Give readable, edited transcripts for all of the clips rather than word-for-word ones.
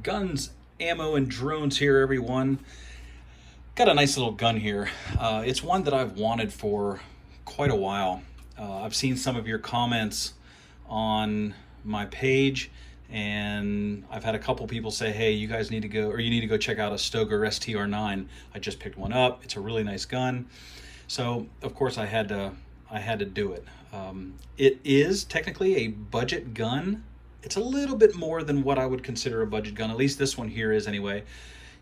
Guns, ammo, and drones here, everyone. Got a nice little gun here. It's one that I've wanted for quite a while. I've seen some of your comments on my page, and I've had a couple people say, hey, you guys need to go, or you need to go check out a Stoeger STR-9. I just picked one up. It's a really nice gun. So, of course, I had to do it. It is technically a budget gun. It's a little bit more than what I would consider a budget gun. At least this one here is anyway.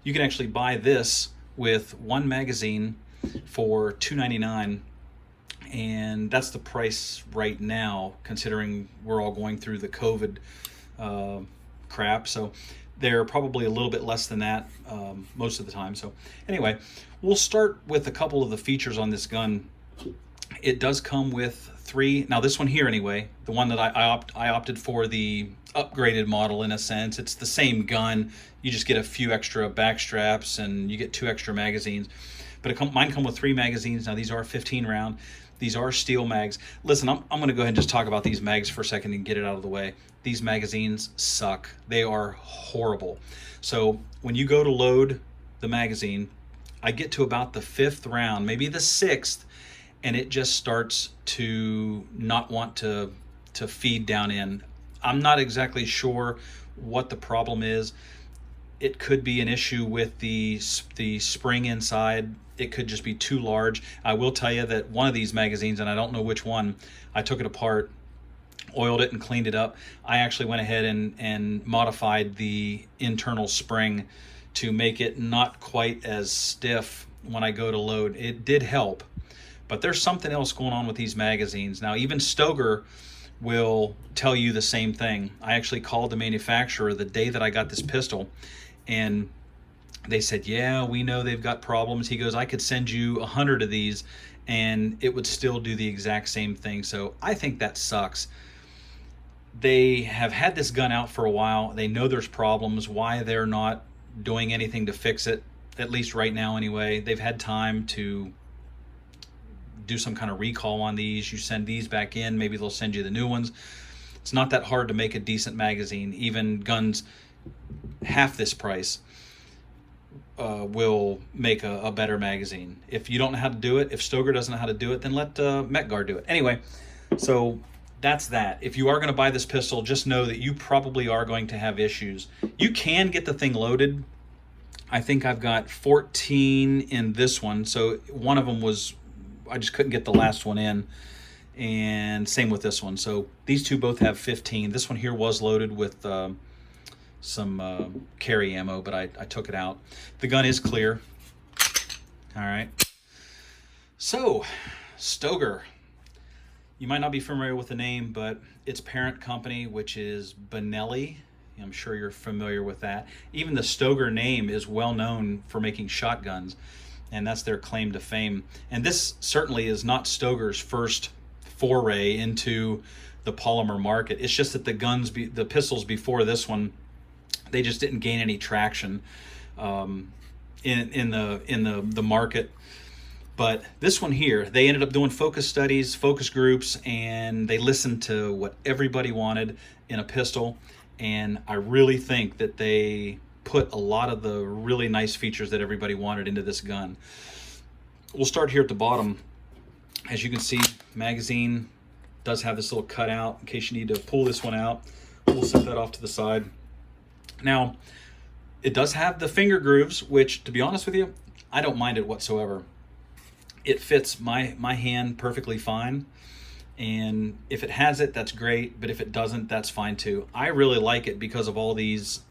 You can actually buy this with one magazine for $2.99, and that's the price right now, considering we're all going through the COVID crap. So they're probably a little bit less than that most of the time. So anyway, we'll start with a couple of the features on this gun. It does come with three. Now this one here anyway, the one that I opted for the upgraded model in a sense. It's the same gun. You just get a few extra back straps and you get 2 extra magazines. But mine come with 3 magazines. Now these are 15 round. These are steel mags. Listen, I'm going to go ahead and just talk about these mags for a second and get it out of the way. These magazines suck. They are horrible. So when you go to load the magazine, I get to about the 5th round, maybe the 6th, and it just starts to not want to feed down in. I'm not exactly sure what the problem is. It could be an issue with the spring inside. It could just be too large. I will tell you that one of these magazines, and I don't know which one, I took it apart, oiled it and cleaned it up. I actually went ahead and modified the internal spring to make it not quite as stiff when I go to load. It did help, but there's something else going on with these magazines. Now, even Stoeger will tell you the same thing. I actually called the manufacturer the day that I got this pistol, and they said, yeah, we know they've got problems. He goes, I could send you 100 of these and it would still do the exact same thing. So I think that sucks. They have had this gun out for a while. They know there's problems. Why they're not doing anything to fix it, at least right now anyway. They've had time to do some kind of recall on these. You send these back in, maybe they'll send you the new ones. It's not that hard to make a decent magazine. Even guns half this price will make a better magazine. If you don't know how to do it, if Stoeger doesn't know how to do it, then let Metgar do it. Anyway, so that's that. If you are going to buy this pistol, just know that you probably are going to have issues. You can get the thing loaded. I think I've got 14 in this one. So one of them was, I just couldn't get the last one in. And same with this one. So these two both have 15. This one here was loaded with some carry ammo, but I took it out. The gun is clear. All right. So, Stoeger. You might not be familiar with the name, but its parent company, which is Benelli. I'm sure you're familiar with that. Even the Stoeger name is well known for making shotguns, and that's their claim to fame. And this certainly is not Stoeger's first foray into the polymer market. It's just that the pistols before this one, they just didn't gain any traction in the market. But this one here, they ended up doing focus studies, focus groups, and they listened to what everybody wanted in a pistol. And I really think that they put a lot of the really nice features that everybody wanted into this gun. We'll start here at the bottom. As you can see, magazine does have this little cutout in case you need to pull this one out. We'll set that off to the side. Now, it does have the finger grooves, which, to be honest with you, I don't mind it whatsoever. It fits my hand perfectly fine, and if it has it, that's great, but if it doesn't, that's fine too. I really like it because of all these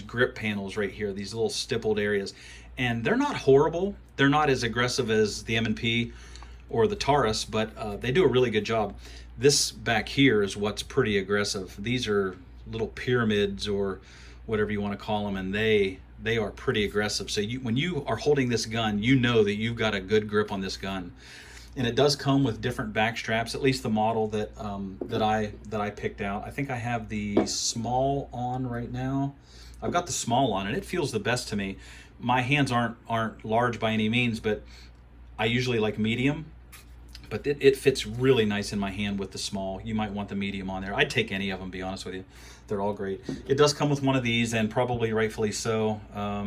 grip panels right here, these little stippled areas, and they're not horrible. They're not as aggressive as the M&P or the Taurus, but they do a really good job. This back here is what's pretty aggressive. These are little pyramids or whatever you want to call them, and they are pretty aggressive. So when you are holding this gun, you know that you've got a good grip on this gun. And it does come with different back straps, at least the model that I picked out. I think I have the small on right now. I've got the small on, and it feels the best to me. My hands aren't large by any means, but I usually like medium. but it fits really nice in my hand with the small. You might want the medium on there. I'd take any of them, be honest with you. They're all great. It does come with one of these, and probably rightfully so.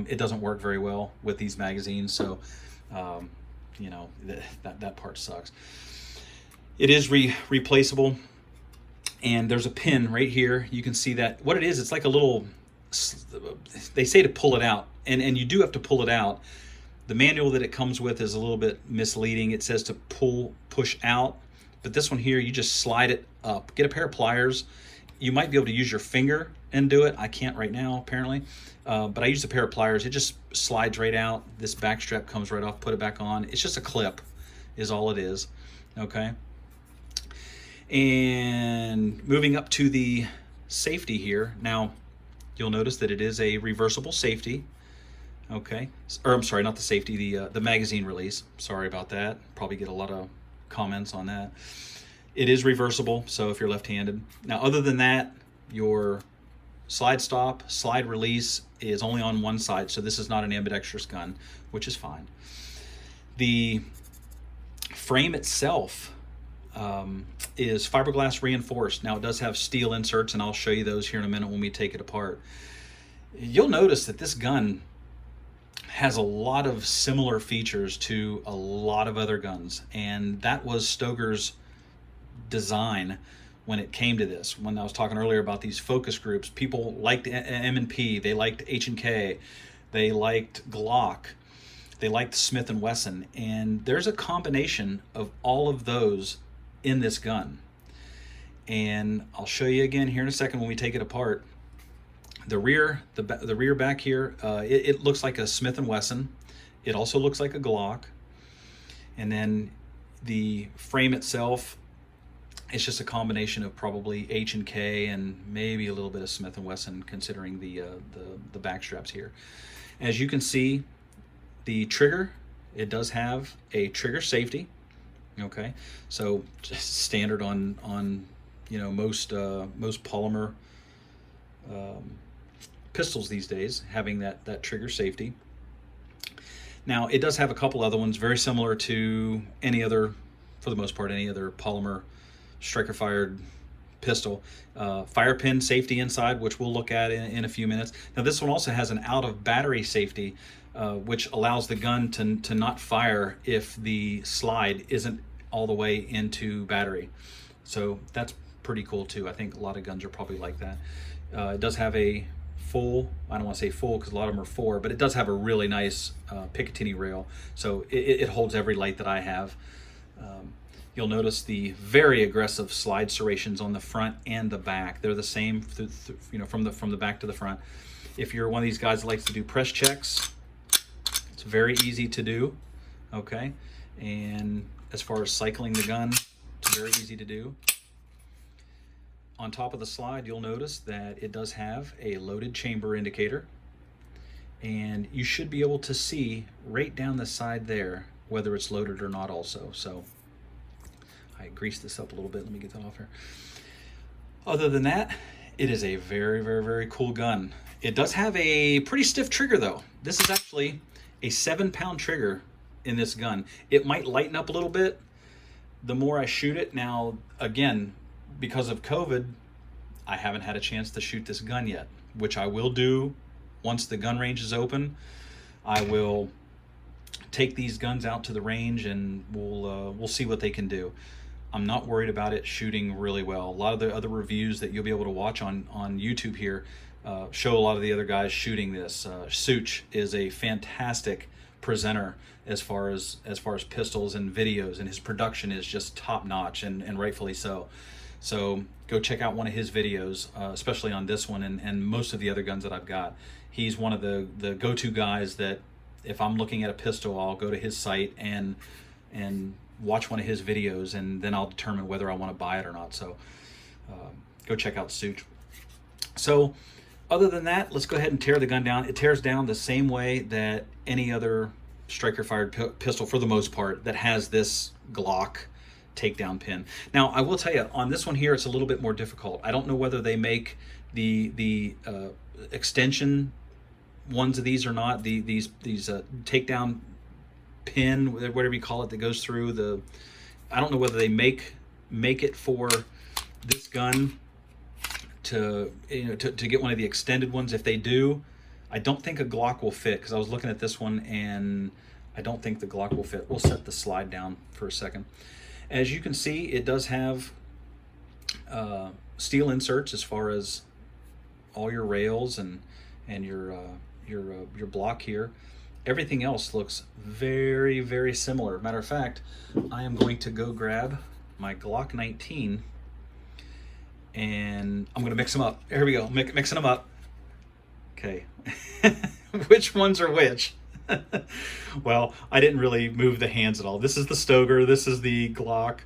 It doesn't work very well with these magazines, so you know, that part sucks. It is replaceable, and there's a pin right here. You can see that. What it is, it's like a little, they say to pull it out, and you do have to pull it out. The manual that it comes with is a little bit misleading. It says to push out, but this one here, you just slide it up. Get a pair of pliers. You might be able to use your finger and do it. I can't right now, apparently, but I used a pair of pliers. It just slides right out. This back strap comes right off. Put it back on. It's just a clip is all it is, okay? And moving up to the safety here. Now, you'll notice that it is a reversible safety. Okay, or I'm sorry, not the safety, the magazine release. Sorry about that. Probably get a lot of comments on that. It is reversible, so if you're left-handed. Now, other than that, your slide stop, slide release is only on one side, so this is not an ambidextrous gun, which is fine. The frame itself is fiberglass reinforced. Now, it does have steel inserts, and I'll show you those here in a minute when we take it apart. You'll notice that this gun has a lot of similar features to a lot of other guns, and that was Stoeger's design when it came to this. When I was talking earlier about these focus groups, people liked M&P, they liked H&K, they liked Glock, they liked Smith & Wesson, and there's a combination of all of those in this gun. And I'll show you again here in a second when we take it apart. The rear back here, it looks like a Smith & Wesson. It also looks like a Glock. And then the frame itself, it's just a combination of probably H&K and maybe a little bit of Smith & Wesson, considering the back straps here. As you can see, the trigger, it does have a trigger safety. Okay, so just standard on you know, most polymer pistols these days, having that trigger safety. Now, it does have a couple other ones very similar to any other, for the most part, any other polymer striker fired pistol. Fire pin safety inside, which we'll look at in a few minutes. Now, this one also has an out of battery safety, which allows the gun to not fire if the slide isn't all the way into battery. So that's pretty cool too. I think a lot of guns are probably like that. It does have a full, I don't want to say full because a lot of them are 4, but it does have a really nice Picatinny rail, so it holds every light that I have. You'll notice the very aggressive slide serrations on the front and the back. They're the same, you know, from the back to the front. If you're one of these guys that likes to do press checks, it's very easy to do. Okay, and as far as cycling the gun, it's very easy to do. On top of the slide, you'll notice that it does have a loaded chamber indicator, and you should be able to see right down the side there whether it's loaded or not also. So I greased this up a little bit. Let me get that off here. Other than that, it is a very, very, very cool gun. It does have a pretty stiff trigger though. This is actually a 7-pound trigger in this gun. It might lighten up a little bit the more I shoot it. Now, again, because of COVID, I haven't had a chance to shoot this gun yet, which I will do once the gun range is open. I will take these guns out to the range and we'll see what they can do. I'm not worried about it shooting really well. A lot of the other reviews that you'll be able to watch on YouTube here show a lot of the other guys shooting this. Such is a fantastic presenter as far as pistols and videos, and his production is just top notch, and rightfully so. So go check out one of his videos, especially on this one and most of the other guns that I've got. He's one of the go-to guys that if I'm looking at a pistol, I'll go to his site and watch one of his videos, and then I'll determine whether I want to buy it or not. So go check out Such. So other than that, let's go ahead and tear the gun down. It tears down the same way that any other striker fired pistol, for the most part, that has this Glock takedown pin. Now, I will tell you, on this one here, it's a little bit more difficult. I don't know whether they make the extension ones of these or not. These takedown pin, whatever you call it, that goes through the I don't know whether they make it for this gun to, you know, to get one of the extended ones. If they do, I don't think a Glock will fit, because I was looking at this one and I don't think the Glock will fit. We'll set the slide down for a second. As you can see, it does have steel inserts as far as all your rails and your block here. Everything else looks very, very similar. Matter of fact, I am going to go grab my Glock 19 and I'm going to mix them up. Here we go, mixing them up. Okay, which ones are which? Well, I didn't really move the hands at all. This is the Stoeger, this is the Glock,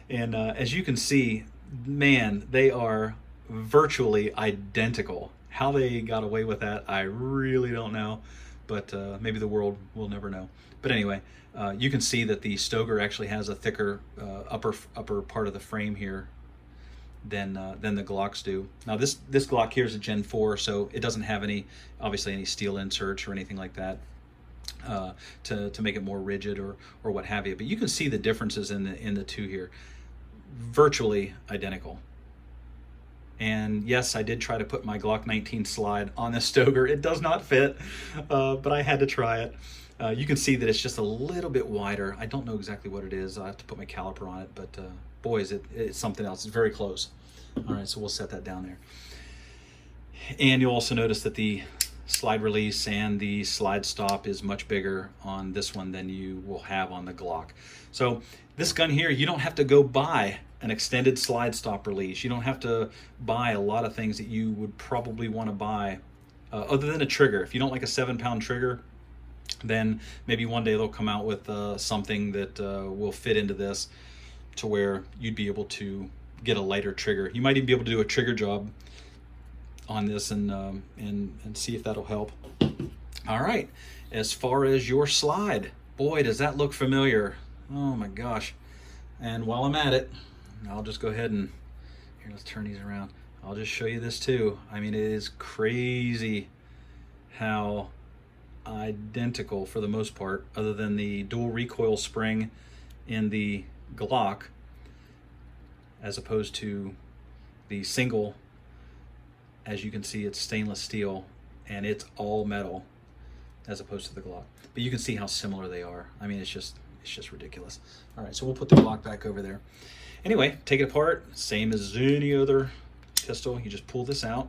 and as you can see, man, they are virtually identical. How they got away with that, I really don't know, but maybe the world will never know. But anyway, you can see that the Stoeger actually has a thicker upper part of the frame here than the Glocks do. Now this Glock here is a Gen 4, so it doesn't have obviously any steel inserts or anything like that to make it more rigid or what have you. But you can see the differences in the two here, virtually identical. And yes, I did try to put my Glock 19 slide on the Stoeger. It does not fit, but I had to try it. You can see that it's just a little bit wider. I don't know exactly what it is. I have to put my caliper on it, but boy, it's something else. It's very close. All right, so we'll set that down there. And you'll also notice that the slide release and the slide stop is much bigger on this one than you will have on the Glock. So this gun here, you don't have to go buy an extended slide stop release. You don't have to buy a lot of things that you would probably want to buy other than a trigger. If you don't like a 7-pound trigger, then maybe one day they'll come out with something that will fit into this to where you'd be able to get a lighter trigger. You might even be able to do a trigger job on this and see if that'll help. All right, as far as your slide, boy, does that look familiar. Oh my gosh. And while I'm at it, I'll just go ahead and, here, let's turn these around. I'll just show you this too. I mean, it is crazy how identical, for the most part, other than the dual recoil spring in the Glock, as opposed to the single. As you can see, it's stainless steel and it's all metal as opposed to the Glock. But you can see how similar they are. I mean, it's just ridiculous. All right, so we'll put the Glock back over there. Anyway, take it apart, same as any other pistol. You just pull this out.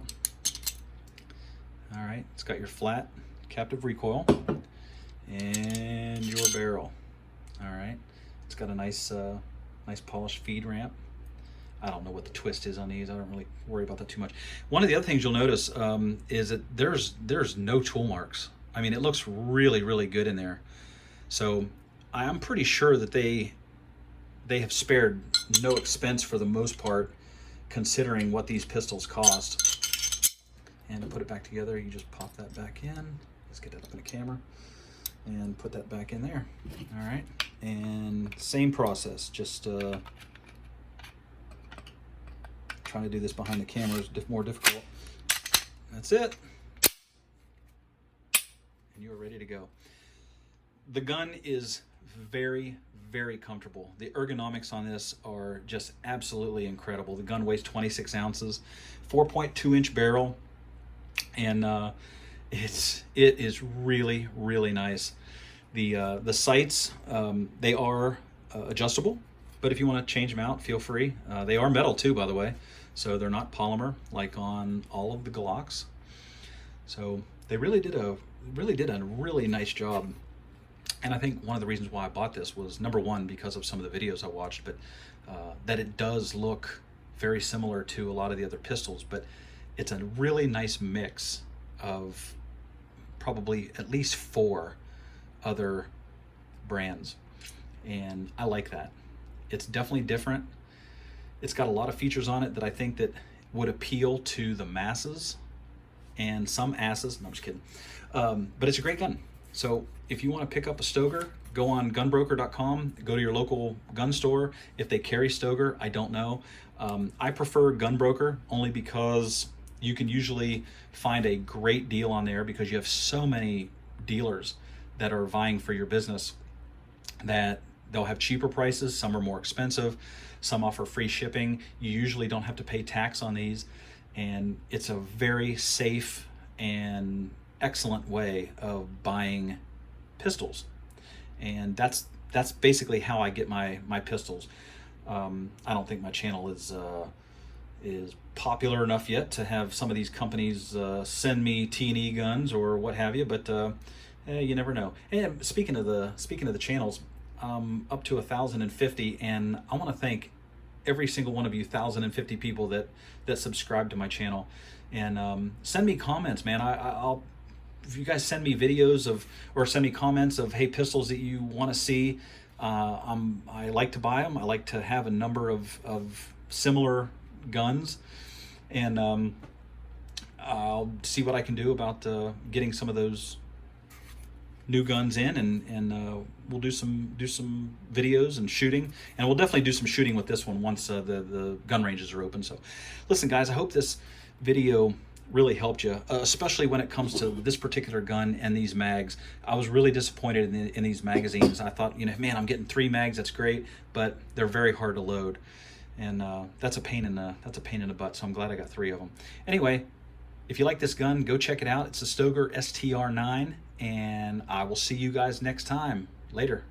All right, it's got your flat captive recoil and your barrel. All right, it's got a nice polished feed ramp. I don't know what the twist is on these. I don't really worry about that too much. One of the other things you'll notice is that there's no tool marks. I mean, it looks really, really good in there. So I'm pretty sure that they have spared no expense for the most part, considering what these pistols cost. And to put it back together, you just pop that back in. Let's get that up in the camera and put that back in there. All right, and same process, just trying to do this behind the camera is more difficult. That's it. And you're ready to go. The gun is very, very comfortable. The ergonomics on this are just absolutely incredible. The gun weighs 26 ounces, 4.2-inch barrel, and it is really, really nice. The sights, they are adjustable, but if you want to change them out, feel free. They are metal too, by the way, so they're not polymer like on all of the Glocks. So they really did a really nice job. And I think one of the reasons why I bought this was, number one, because of some of the videos I watched, but that it does look very similar to a lot of the other pistols, but it's a really nice mix of probably at least 4 other brands. And I like that. It's definitely different. It's got a lot of features on it that I think that would appeal to the masses and some asses. No, I'm just kidding. But it's a great gun. So if you want to pick up a Stoeger, go on gunbroker.com, go to your local gun store. If they carry Stoeger, I don't know. I prefer Gunbroker only because you can usually find a great deal on there, because you have so many dealers that are vying for your business that They'll have cheaper prices, some are more expensive, some offer free shipping. You usually don't have to pay tax on these, and it's a very safe and excellent way of buying pistols. And that's basically how I get my pistols. I don't think my channel is popular enough yet to have some of these companies send me T&E guns or what have you, but you never know. And speaking of the channels, up to 1,050, and I want to thank every single one of you 1,050 people that subscribe to my channel, and send me comments, man. I'll if you guys send me videos of, or send me comments of, hey, pistols that you want to see, I like to buy them. I like to have a number of similar guns, and I'll see what I can do about getting some of those new guns in, and we'll do some videos and shooting, and we'll definitely do some shooting with this one once the gun ranges are open. So listen, guys, I hope this video really helped you, especially when it comes to this particular gun and these mags. I was really disappointed in these magazines. I thought, man, I'm getting 3 mags, that's great, but they're very hard to load, and that's a pain in the butt. So I'm glad I got 3 of them. Anyway, if you like this gun, go check it out. It's a Stoeger STR-9, and I will see you guys next time. Later.